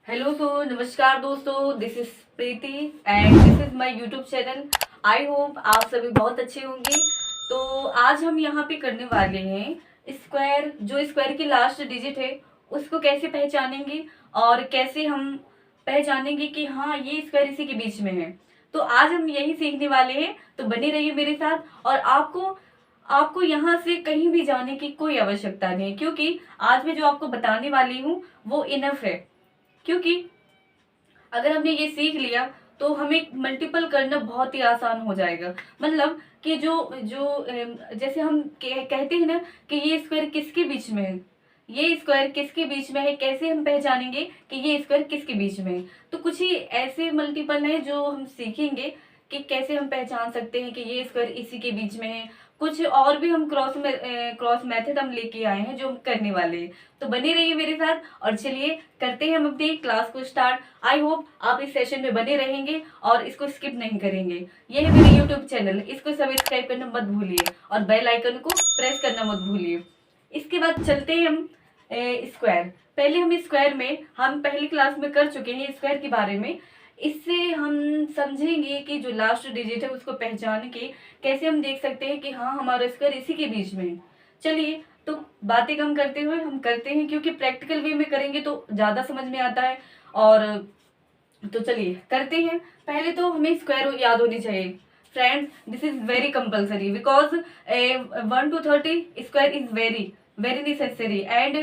Hello नमस्कार दोस्तों, this is Preeti and this is my YouTube channel. I hope आप सभी बहुत अच्छे होंगे। तो आज हम यहाँ पे करने वाले हैं स्क्वायर की लास्ट डिजिट है उसको कैसे पहचानेंगे और कैसे हम पहचानेंगे कि हाँ ये स्क्वायर इसी के बीच में है। तो आज हम यही सीखने वाले हैं, तो बने रहिए मेरे साथ। और आपको आपको यहाँ से कहीं भी जाने की कोई आवश्यकता नहीं, क्योंकि आज मैं जो आपको बताने वाली हूँ वो इनफ है। क्योंकि अगर हमने ये सीख लिया तो हमें मल्टीपल करना बहुत ही आसान हो जाएगा। मतलब कि जो जो जैसे हम कहते हैं ना कि ये स्क्वायर किसके बीच में है, ये स्क्वायर किसके बीच में है, कैसे हम पहचानेंगे कि ये स्क्वायर किसके बीच में है। तो कुछ ही ऐसे मल्टीपल हैं जो हम सीखेंगे कि कैसे हम पहचान सकते हैं कि ये स्क्वायर इसी के बीच में है। कुछ और भी हम क्रॉस मेथड हम लेके आए हैं जो हम करने वाले हैं। तो बने रहिए मेरे साथ और चलिए करते हैं हम अपनी क्लास को स्टार्ट। आई होप आप इस सेशन में बने रहेंगे और इसको स्किप नहीं करेंगे। ये है मेरे यूट्यूब चैनल, इसको सब्सक्राइब करना मत भूलिए और बेल आइकन को प्रेस करना मत भूलिए। इसके बाद चलते हैं हम स्क्वायर। पहले हम स्क्वायर में हम पहली क्लास में कर चुके हैं स्क्वायर के बारे में। इससे हम समझेंगे कि जो लास्ट डिजिट है उसको पहचान के कैसे हम देख सकते हैं कि हाँ हमारा स्क्वायर इसी के बीच में है। चलिए तो बातें कम करते हुए हम करते हैं, क्योंकि प्रैक्टिकल वे में करेंगे तो ज्यादा समझ में आता है। और तो चलिए करते हैं। पहले तो हमें स्क्वायर याद होनी चाहिए friends, this is very compulsory because 1 to 30 square is very very necessary and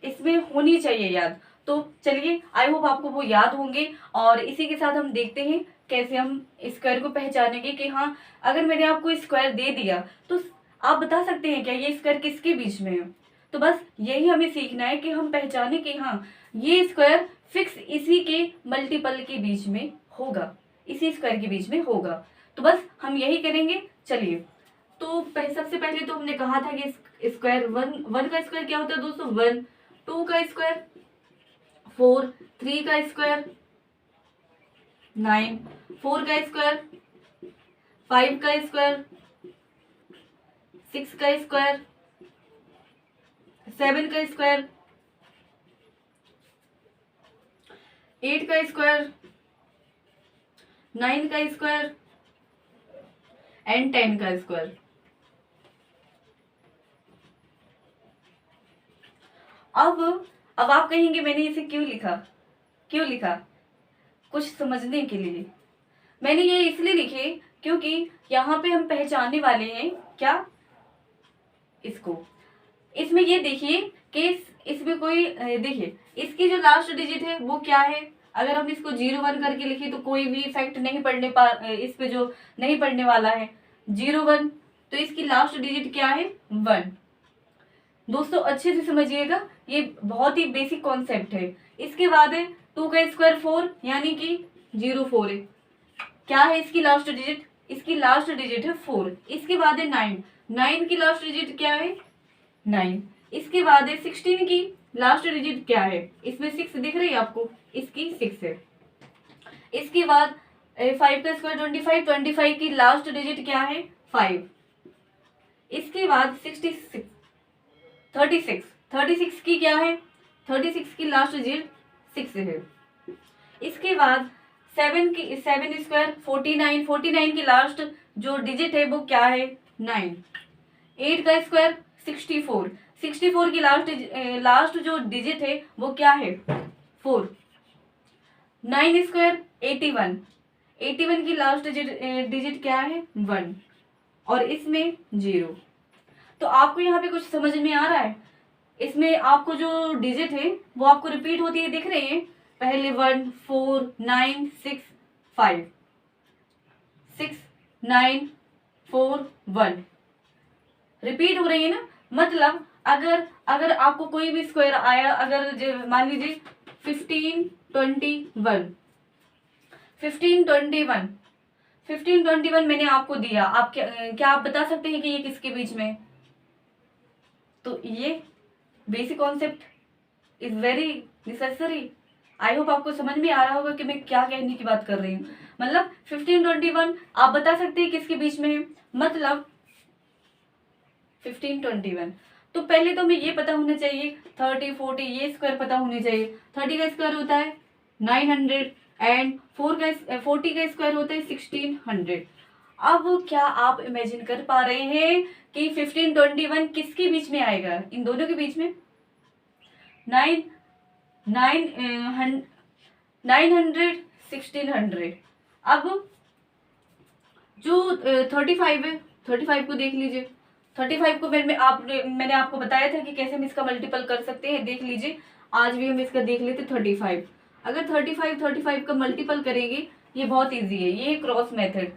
इसमें होनी चाहिए याद। तो चलिए आई होप आपको वो याद होंगे और इसी के साथ हम देखते हैं कैसे हम स्क्वायर को पहचानेंगे कि हाँ अगर मैंने आपको स्क्वायर दे दिया तो आप बता सकते हैं क्या ये स्क्वायर किसके बीच में है। तो बस यही हमें सीखना है कि हम पहचाने कि हाँ ये स्क्वायर फिक्स इसी के मल्टीपल के बीच में होगा, इसी स्क्वायर के बीच में होगा। तो बस हम यही करेंगे। चलिए तो सबसे पहले तो हमने कहा था कि स्क्वायर वन का स्क्वायर क्या होता है दोस्तों, 1, 2 का स्क्वायर 4, 3 का स्क्वायर 9, 4 का स्क्वायर 5 का स्क्वायर 6 का स्क्वायर 7 का स्क्वायर 8 का स्क्वायर 9 का स्क्वायर एंड 10 का स्क्वायर। अब आप कहेंगे मैंने इसे क्यों लिखा कुछ समझने के लिए। मैंने ये इसलिए लिखे क्योंकि यहाँ पे हम पहचानने वाले हैं क्या इसको। इसमें ये देखिए कि इसमें कोई देखिए इसकी जो लास्ट डिजिट है वो क्या है। अगर हम इसको 0 1 करके लिखे तो कोई भी इफेक्ट नहीं इस पे जो नहीं पड़ने वाला है 0 1। तो इसकी लास्ट डिजिट क्या है 1। दोस्तों अच्छे से समझिएगा, ये बहुत ही बेसिक कॉन्सेप्ट है। इसके बाद है 2 का स्क्वायर 4 यानी कि 0 4 है। क्या है इसकी लास्ट डिजिट, इसकी लास्ट डिजिट है 4। इसके बाद है 9, 9 की लास्ट डिजिट क्या है 9। इसके बाद है 16 की लास्ट डिजिट क्या है, इसमें 6 दिख रही है आपको, इसकी 6 है। इसके बाद 5 का स्क्वायर 25, 25 की लास्ट डिजिट क्या है 5। इसके बाद 66 36, 36 की क्या है 36 की लास्ट डिजिट 6 है। इसके बाद 7 स्क्वायर 49, 49 की लास्ट जो डिजिट है वो क्या है 9। 8 का स्क्वायर 64, 64 की लास्ट जो डिजिट है वो क्या है 4। 9 स्क्वायर 81, 81 की लास्ट डिजिट क्या है 1 और इसमें 0। तो आपको यहाँ पे कुछ समझ में आ रहा है। इसमें आपको जो डिजिट है वो आपको रिपीट होती है दिख रही है। पहले 1 4 9 6 5 6 9 4 1 रिपीट हो रही है ना। मतलब अगर अगर आपको कोई भी स्क्वायर आया, अगर मान लीजिए 15 21 15 21 15 21 मैंने आपको दिया, आप क्या आप बता सकते हैं कि ये किसके बीच में। तो ये basic concept is very necessary. I hope आपको समझ में आ रहा होगा कि मैं क्या कहने की बात कर रही हूँ। मतलब 15 21 आप बता सकते हैं किसके बीच में है। मतलब 15 21 तो पहले तो हमें ये पता होना चाहिए 30 40 ये स्क्वायर पता होने चाहिए। 30 का स्क्वायर होता है 900 एंड 40 का स्क्वायर होता है 1600। अब क्या आप इमेजिन कर पा रहे हैं कि 1521 किसके बीच में आएगा? इन दोनों के बीच में। 900 1600। अब जो 35 है, 35 को देख लीजिए। 35 को मैंने आपको बताया था कि कैसे हम इसका मल्टीपल कर सकते हैं। देख लीजिए, आज भी हम इसका देख लेते 35। अगर 35 का मल्टीपल करेंगे, ये बहुत इजी है, ये क्रॉस मेथड।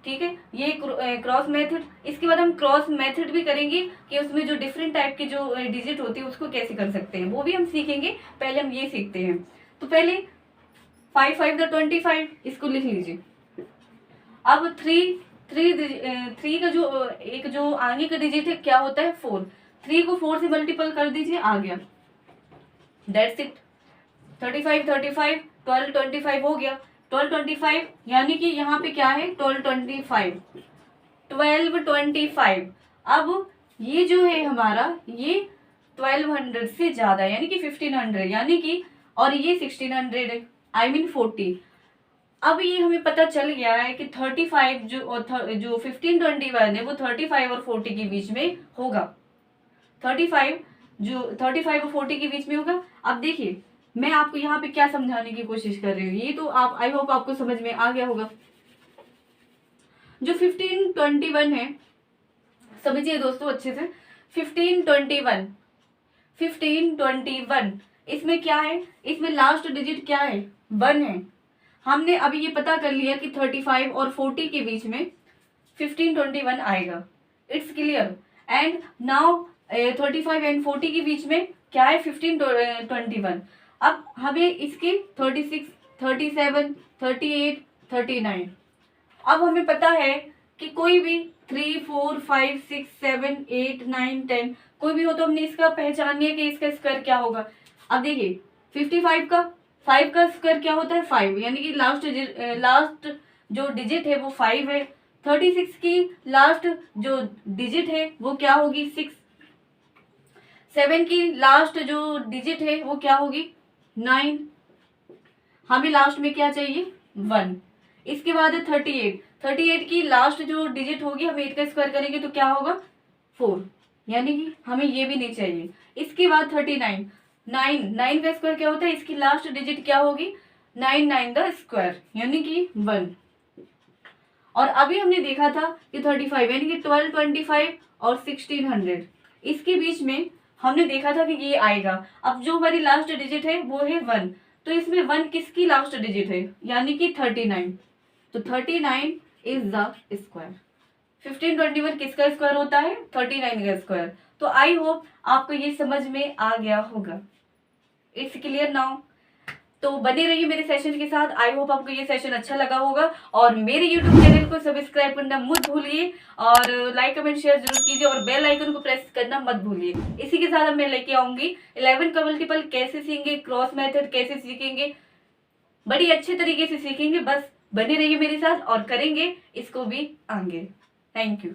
ठीक है, ये क्रॉस मेथड। इसके बाद हम क्रॉस मेथड भी करेंगे कि उसमें जो डिफरेंट टाइप के जो डिजिट होते हैं उसको कैसे कर सकते हैं, वो भी हम सीखेंगे। पहले हम ये सीखते हैं। तो पहले 5 5 द 25, इसको लिख लीजिए। अब 3 का जो आगे का डिजिट है क्या होता है? 4। 3 को 4 से मल्टीपल कर दीजिए, आ गया। That's it. 35 35 12 25 हो गया। 12 25 यानी कि यहाँ पे क्या है? 12 25। अब ये जो है हमारा, ये 1200 से ज्यादा यानी कि 1500, यानी कि, और ये 1600 है, आई मीन 40। अब ये हमें पता चल गया है कि 35 जो 1521 है वो 35 और 40 के बीच में होगा। 35 और 40 के बीच में होगा। अब देखिए, मैं आपको यहाँ पे क्या समझाने की कोशिश कर रही हूँ, ये तो आप, आई होप आपको समझ में आ गया होगा। जो 1521 है, समझिए दोस्तों अच्छे से। 1521 इसमें क्या है? इसमें लास्ट डिजिट क्या है? 1 है। हमने अभी ये पता कर लिया कि 35 और 40 के बीच में 1521 आएगा। It's clear. And now 35 and 40 के बीच में क्या है? 1521। अब हमें इसके 36 37 38 39। अब हमें पता है कि कोई भी 3 4 5 6 7 8 9 10 कोई भी हो तो हमने इसका पहचान लिया कि इसका स्क्वायर क्या होगा। अब देखिए, 55 का 5 का स्क्वायर क्या होता है? 5, यानी कि लास्ट जो डिजिट है वो 5 है। 36 की लास्ट जो डिजिट है वो क्या होगी? 6। 7 की लास्ट जो डिजिट है वो क्या होगी? 9। हमें लास्ट में क्या चाहिए? 1। इसके बाद है 38 की लास्ट जो डिजिट होगी, हम 8 का स्क्वायर करेंगे तो क्या होगा? 4, यानी कि हमें ये भी नहीं चाहिए। इसके बाद 39 9 का स्क्वायर क्या होता है? इसकी लास्ट डिजिट क्या होगी? 9 का स्क्वायर, यानी कि 1। और अभी हमने देखा था कि 35 यानी कि 12 25 और 1600 इसके बीच में हमने देखा था कि ये आएगा। अब जो हमारी लास्ट डिजिट है वो है 1, तो इसमें 1 किसकी लास्ट डिजिट है? यानी कि 39। तो 39 इज द स्क्वायर। 1521 किसका स्क्वायर होता है? 39 का स्क्वायर। तो आई होप आपको ये समझ में आ गया होगा। It's clear now. तो बने रहिए मेरे सेशन के साथ। आई होप आपको ये सेशन अच्छा लगा होगा, और मेरे यूट्यूब चैनल को सब्सक्राइब करना मत भूलिए, और लाइक कमेंट शेयर जरूर कीजिए, और बेल आइकन को प्रेस करना मत भूलिए। इसी के साथ मैं लेके आऊंगी 11 का मल्टीपल कैसे सीखेंगे, क्रॉस मेथड कैसे सीखेंगे, बड़ी अच्छे तरीके से सीखेंगे। बस बने रहिए मेरे साथ और करेंगे इसको भी आगे। Thank you.